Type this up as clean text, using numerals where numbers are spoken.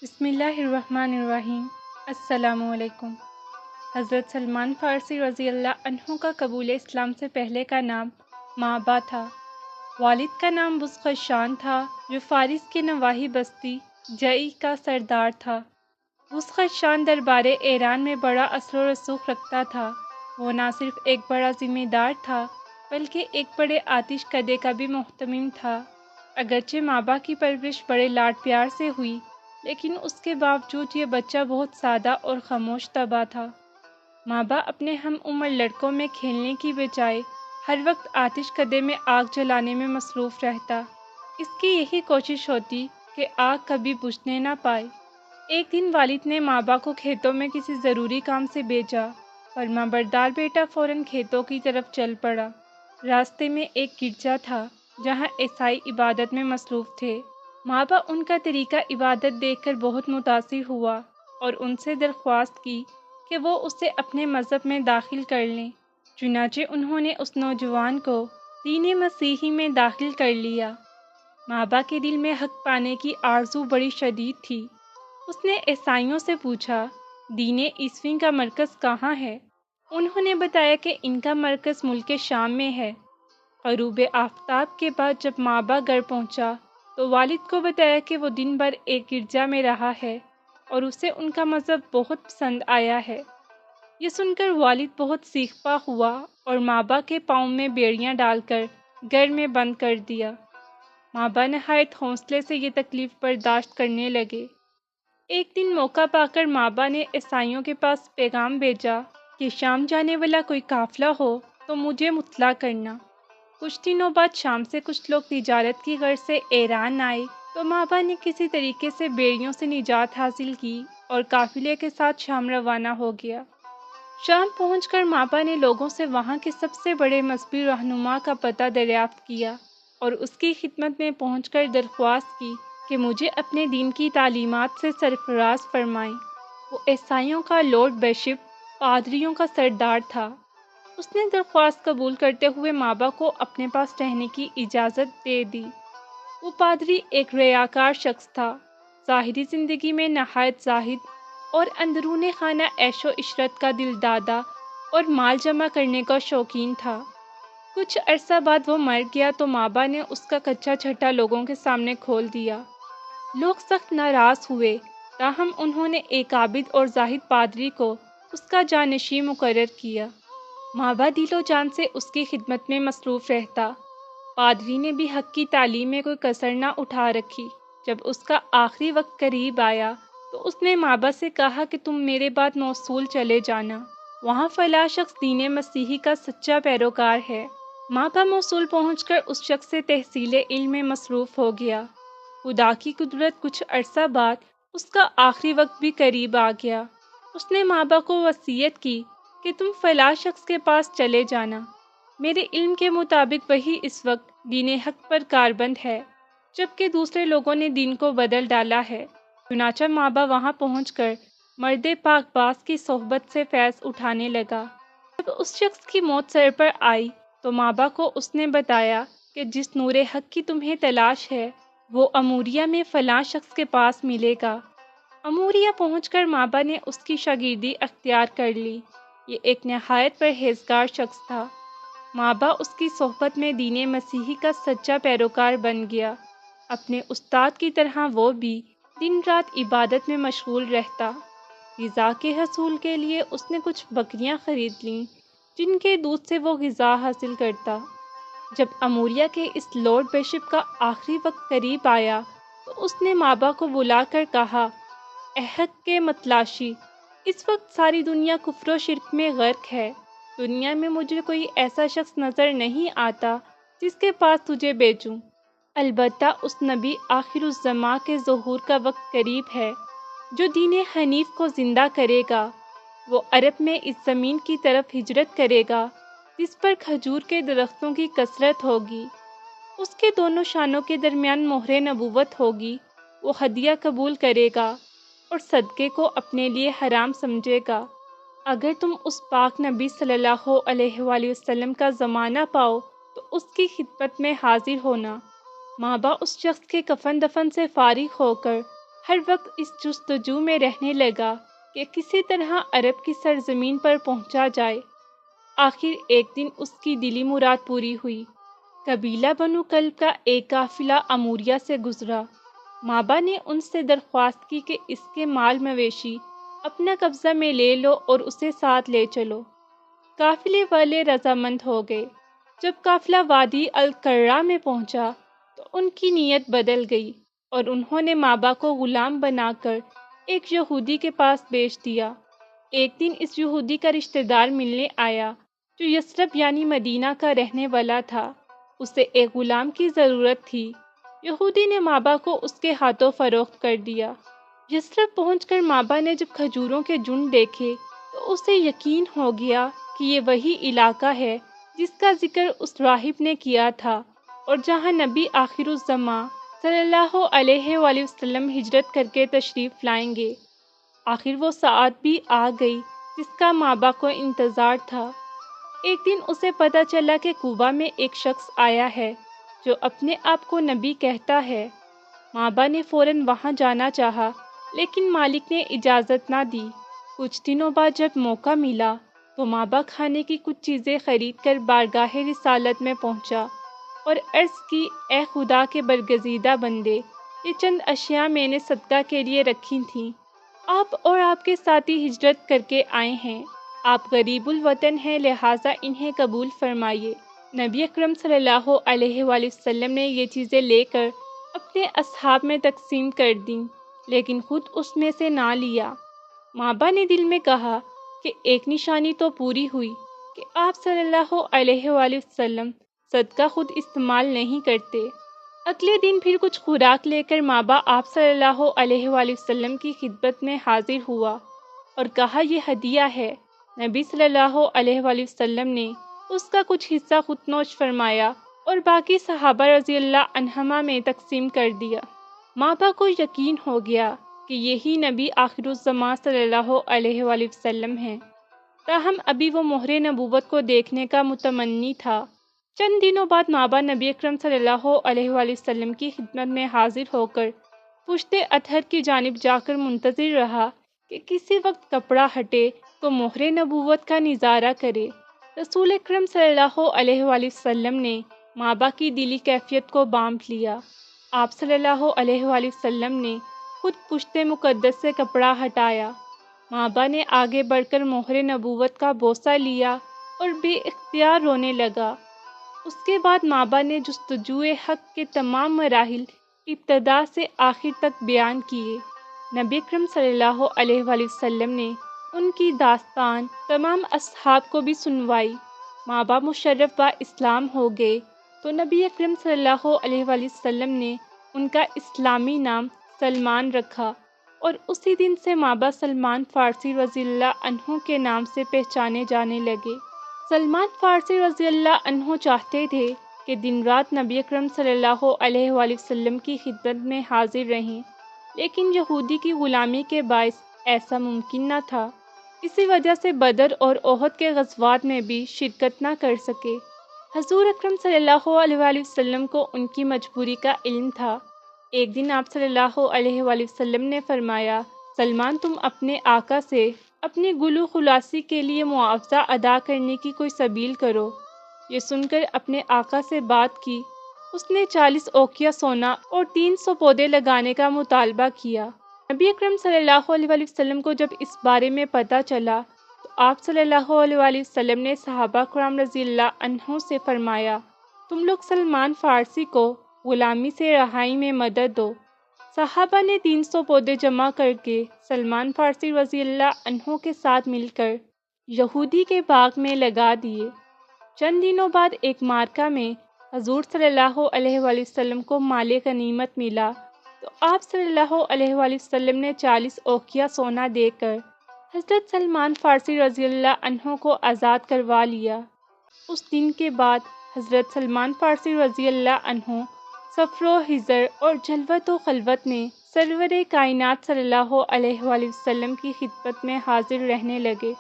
بسم اللہ الرحمن الرحیم۔ السلام علیکم۔ حضرت سلمان فارسی رضی اللہ عنہ کا قبول اسلام سے پہلے کا نام مابا تھا۔ والد کا نام بزخشان تھا جو فارس کے نواحی بستی جئی کا سردار تھا۔ بزخشان دربار ایران میں بڑا اثر و رسوخ رکھتا تھا۔ وہ نہ صرف ایک بڑا ذمہ دار تھا بلکہ ایک بڑے آتش کدے کا بھی محتمم تھا۔ اگرچہ مابا کی پرورش بڑے لاڈ پیار سے ہوئی لیکن اس کے باوجود یہ بچہ بہت سادہ اور خاموش طبع تھا۔ مابا اپنے ہم عمر لڑکوں میں کھیلنے کی بجائے ہر وقت آتش کدے میں آگ جلانے میں مصروف رہتا۔ اس کی یہی کوشش ہوتی کہ آگ کبھی بجھنے نہ پائے۔ ایک دن والد نے مابا کو کھیتوں میں کسی ضروری کام سے بھیجا۔ فرما بردار بیٹا فوراً کھیتوں کی طرف چل پڑا۔ راستے میں ایک گرجا تھا جہاں عیسائی عبادت میں مصروف تھے۔ مابا ان کا طریقہ عبادت دیکھ کر بہت متاثر ہوا اور ان سے درخواست کی کہ وہ اسے اپنے مذہب میں داخل کر لیں۔ چنانچہ انہوں نے اس نوجوان کو دین مسیحی میں داخل کر لیا۔ مابا کے دل میں حق پانے کی آرزو بڑی شدید تھی۔ اس نے عیسائیوں سے پوچھا، دین عیسوی کا مرکز کہاں ہے؟ انہوں نے بتایا کہ ان کا مرکز ملک شام میں ہے۔ غروب آفتاب کے بعد جب مابا گھر پہنچا تو والد کو بتایا کہ وہ دن بھر ایک گرجا میں رہا ہے اور اسے ان کا مذہب بہت پسند آیا ہے۔ یہ سن کر والد بہت سیخپا ہوا اور مابا کے پاؤں میں بیڑیاں ڈال کر گھر میں بند کر دیا۔ مابا نہایت حوصلے سے یہ تکلیف برداشت کرنے لگے۔ ایک دن موقع پا کر مابا نے عیسائیوں کے پاس پیغام بھیجا کہ شام جانے والا کوئی قافلہ ہو تو مجھے مطلع کرنا۔ کچھ دنوں بعد شام سے کچھ لوگ تجارت کی غرض سے ایران آئے تو مابا نے کسی طریقے سے بیڑیوں سے نجات حاصل کی اور قافلے کے ساتھ شام روانہ ہو گیا۔ شام پہنچ کر مابا نے لوگوں سے وہاں کے سب سے بڑے مذہبی رہنما کا پتہ دریافت کیا اور اس کی خدمت میں پہنچ کر درخواست کی کہ مجھے اپنے دین کی تعلیمات سے سرفراز فرمائیں۔ وہ عیسائیوں کا لارڈ بیشپ، پادریوں کا سردار تھا۔ اس نے درخواست قبول کرتے ہوئے مابا کو اپنے پاس رہنے کی اجازت دے دی۔ وہ پادری ایک ریاکار شخص تھا، ظاہری زندگی میں نہایت زاہد اور اندرون خانہ عیش و عشرت کا دل دادا اور مال جمع کرنے کا شوقین تھا۔ کچھ عرصہ بعد وہ مر گیا تو مابا نے اس کا کچا چھٹا لوگوں کے سامنے کھول دیا۔ لوگ سخت ناراض ہوئے، تاہم انہوں نے ایک عابد اور زاہد پادری کو اس کا جانشین مقرر کیا۔ مابا دل و جان سے اس کی خدمت میں مصروف رہتا۔ پادری نے بھی حق کی تعلیم میں کوئی کسر نہ اٹھا رکھی۔ جب اس کا آخری وقت قریب آیا تو اس نے مابا سے کہا کہ تم میرے بعد موصول چلے جانا، وہاں فلاں شخص دین مسیحی کا سچا پیروکار ہے۔ مابا موصول پہنچ کر اس شخص سے تحصیل علم میں مصروف ہو گیا۔ خدا کی قدرت، کچھ عرصہ بعد اس کا آخری وقت بھی قریب آ گیا۔ اس نے مابا کو وصیت کی کہ تم فلاں شخص کے پاس چلے جانا، میرے علم کے مطابق وہی اس وقت دین حق پر کاربند ہے جبکہ دوسرے لوگوں نے دین کو بدل ڈالا ہے۔ چنانچہ مابا وہاں پہنچ کر مرد پاک باز کی صحبت سے فیض اٹھانے لگا۔ جب اس شخص کی موت سر پر آئی تو مابا کو اس نے بتایا کہ جس نور حق کی تمہیں تلاش ہے وہ اموریہ میں فلاں شخص کے پاس ملے گا۔ اموریہ پہنچ کر مابا نے اس کی شاگردی اختیار کر لی۔ یہ ایک نہایت پرہیزگار شخص تھا۔ مابا اس کی صحبت میں دین مسیحی کا سچا پیروکار بن گیا۔ اپنے استاد کی طرح وہ بھی دن رات عبادت میں مشغول رہتا۔ غذا کے حصول کے لیے اس نے کچھ بکریاں خرید لیں جن کے دودھ سے وہ غذا حاصل کرتا۔ جب اموریہ کے اس لارڈ بیشپ کا آخری وقت قریب آیا تو اس نے مابا کو بلا کر کہا، اے حق کے متلاشی، اس وقت ساری دنیا کفر و شرک میں غرق ہے۔ دنیا میں مجھے کوئی ایسا شخص نظر نہیں آتا جس کے پاس تجھے بھیجوں۔ البتہ اس نبی آخر الزماں کے ظہور کا وقت قریب ہے جو دین حنیف کو زندہ کرے گا۔ وہ عرب میں اس زمین کی طرف ہجرت کرے گا جس پر کھجور کے درختوں کی کثرت ہوگی۔ اس کے دونوں شانوں کے درمیان مہر نبوت ہوگی۔ وہ ہدیہ قبول کرے گا اور صدقے کو اپنے لیے حرام سمجھے گا۔ اگر تم اس پاک نبی صلی اللہ علیہ وآلہ وسلم کا زمانہ پاؤ تو اس کی خدمت میں حاضر ہونا۔ مابا اس شخص کے کفن دفن سے فارغ ہو کر ہر وقت اس جستجو میں رہنے لگا کہ کسی طرح عرب کی سرزمین پر پہنچا جائے۔ آخر ایک دن اس کی دلی مراد پوری ہوئی۔ قبیلہ بنو کلب کا ایک قافلہ اموریہ سے گزرا۔ مابا نے ان سے درخواست کی کہ اس کے مال مویشی اپنا قبضہ میں لے لو اور اسے ساتھ لے چلو۔ قافلے والے رضامند ہو گئے۔ جب قافلہ وادی القرہ میں پہنچا تو ان کی نیت بدل گئی اور انہوں نے مابا کو غلام بنا کر ایک یہودی کے پاس بیچ دیا۔ ایک دن اس یہودی کا رشتہ دار ملنے آیا جو یثرب یعنی مدینہ کا رہنے والا تھا۔ اسے ایک غلام کی ضرورت تھی۔ یہودی نے مابا کو اس کے ہاتھوں فروخت کر دیا۔ یثرب پہنچ کر مابا نے جب کھجوروں کے جھنڈ دیکھے تو اسے یقین ہو گیا کہ یہ وہی علاقہ ہے جس کا ذکر اس راہب نے کیا تھا اور جہاں نبی آخر الزماں صلی اللہ علیہ وآلہ وسلم ہجرت کر کے تشریف لائیں گے۔ آخر وہ ساعت بھی آ گئی جس کا مابا کو انتظار تھا۔ ایک دن اسے پتہ چلا کہ کوبا میں ایک شخص آیا ہے جو اپنے آپ کو نبی کہتا ہے۔ مابا نے فوراً وہاں جانا چاہا لیکن مالک نے اجازت نہ دی۔ کچھ دنوں بعد جب موقع ملا تو مابا کھانے کی کچھ چیزیں خرید کر بارگاہ رسالت میں پہنچا اور عرض کی، اے خدا کے برگزیدہ بندے، یہ چند اشیاء میں نے صدقہ کے لیے رکھی تھیں۔ آپ اور آپ کے ساتھی ہجرت کر کے آئے ہیں، آپ غریب الوطن ہیں، لہٰذا انہیں قبول فرمائیے۔ نبی اکرم صلی اللہ علیہ وآلہ وسلم نے یہ چیزیں لے کر اپنے اصحاب میں تقسیم کر دیں لیکن خود اس میں سے نہ لیا۔ مابا نے دل میں کہا کہ ایک نشانی تو پوری ہوئی کہ آپ صلی اللہ علیہ وآلہ وسلم صدقہ خود استعمال نہیں کرتے۔ اگلے دن پھر کچھ خوراک لے کر مابا آپ صلی اللہ علیہ وآلہ وسلم کی خدمت میں حاضر ہوا اور کہا، یہ ہدیہ ہے۔ نبی صلی اللہ علیہ وآلہ وسلم نے اس کا کچھ حصہ خود نوش فرمایا اور باقی صحابہ رضی اللہ عنہما میں تقسیم کر دیا۔ مابا کو یقین ہو گیا کہ یہی نبی آخر الزماں صلی اللہ علیہ وآلہ وسلم ہیں، تاہم ابھی وہ مہر نبوت کو دیکھنے کا متمنی تھا۔ چند دنوں بعد مابا نبی اکرم صلی اللہ علیہ وآلہ وسلم کی خدمت میں حاضر ہو کر پشت اطہر کی جانب جا کر منتظر رہا کہ کسی وقت کپڑا ہٹے تو مہر نبوت کا نظارہ کرے۔ رسول اکرم صلی اللہ علیہ وآلہ وسلم نے مابا کی دلی کیفیت کو بانپ لیا۔ آپ صلی اللہ علیہ وآلہ وسلم نے خود پشت مقدس سے کپڑا ہٹایا۔ مابا نے آگے بڑھ کر مہر نبوت کا بوسہ لیا اور بے اختیار رونے لگا۔ اس کے بعد مابا نے جستجوئے حق کے تمام مراحل ابتدا سے آخر تک بیان کیے۔ نبی اکرم صلی اللہ علیہ وآلہ وسلم نے ان کی داستان تمام اصحاب کو بھی سنوائی۔ مابا مشرف با اسلام ہو گئے تو نبی اکرم صلی اللہ علیہ وآلہ وسلم نے ان کا اسلامی نام سلمان رکھا اور اسی دن سے مابا سلمان فارسی رضی اللہ عنہ کے نام سے پہچانے جانے لگے۔ سلمان فارسی رضی اللہ عنہ چاہتے تھے کہ دن رات نبی اکرم صلی اللہ علیہ وآلہ وسلم کی خدمت میں حاضر رہیں، لیکن یہودی کی غلامی کے باعث ایسا ممکن نہ تھا۔ اسی وجہ سے بدر اور احد کے غزوات میں بھی شرکت نہ کر سکے۔ حضور اکرم صلی اللہ علیہ وآلہ وسلم کو ان کی مجبوری کا علم تھا۔ ایک دن آپ صلی اللہ علیہ وآلہ وسلم نے فرمایا، سلمان، تم اپنے آقا سے اپنی گلو خلاصی کے لیے معاوضہ ادا کرنے کی کوئی سبیل کرو۔ یہ سن کر اپنے آقا سے بات کی۔ اس نے 40 اوقیہ سونا اور 300 پودے لگانے کا مطالبہ کیا۔ نبی اکرم صلی اللہ علیہ وآلہ وسلم کو جب اس بارے میں پتہ چلا تو آپ صلی اللہ علیہ وآلہ وسلم نے صحابہ کرام رضی اللہ عنہم سے فرمایا، تم لوگ سلمان فارسی کو غلامی سے رہائی میں مدد دو۔ صحابہ نے 300 پودے جمع کر کے سلمان فارسی رضی اللہ عنہ کے ساتھ مل کر یہودی کے باغ میں لگا دیے۔ چند دنوں بعد ایک معرکہ میں حضور صلی اللہ علیہ وآلہ وسلم کو مال غنیمت ملا تو آپ صلی اللہ علیہ وآلہ وسلم نے 40 اوقیہ سونا دے کر حضرت سلمان فارسی رضی اللہ عنہ کو آزاد کروا لیا۔ اس دن کے بعد حضرت سلمان فارسی رضی اللہ عنہ سفر و حضر اور جلوت و خلوت میں سرور کائنات صلی اللہ علیہ وآلہ وسلم کی خدمت میں حاضر رہنے لگے۔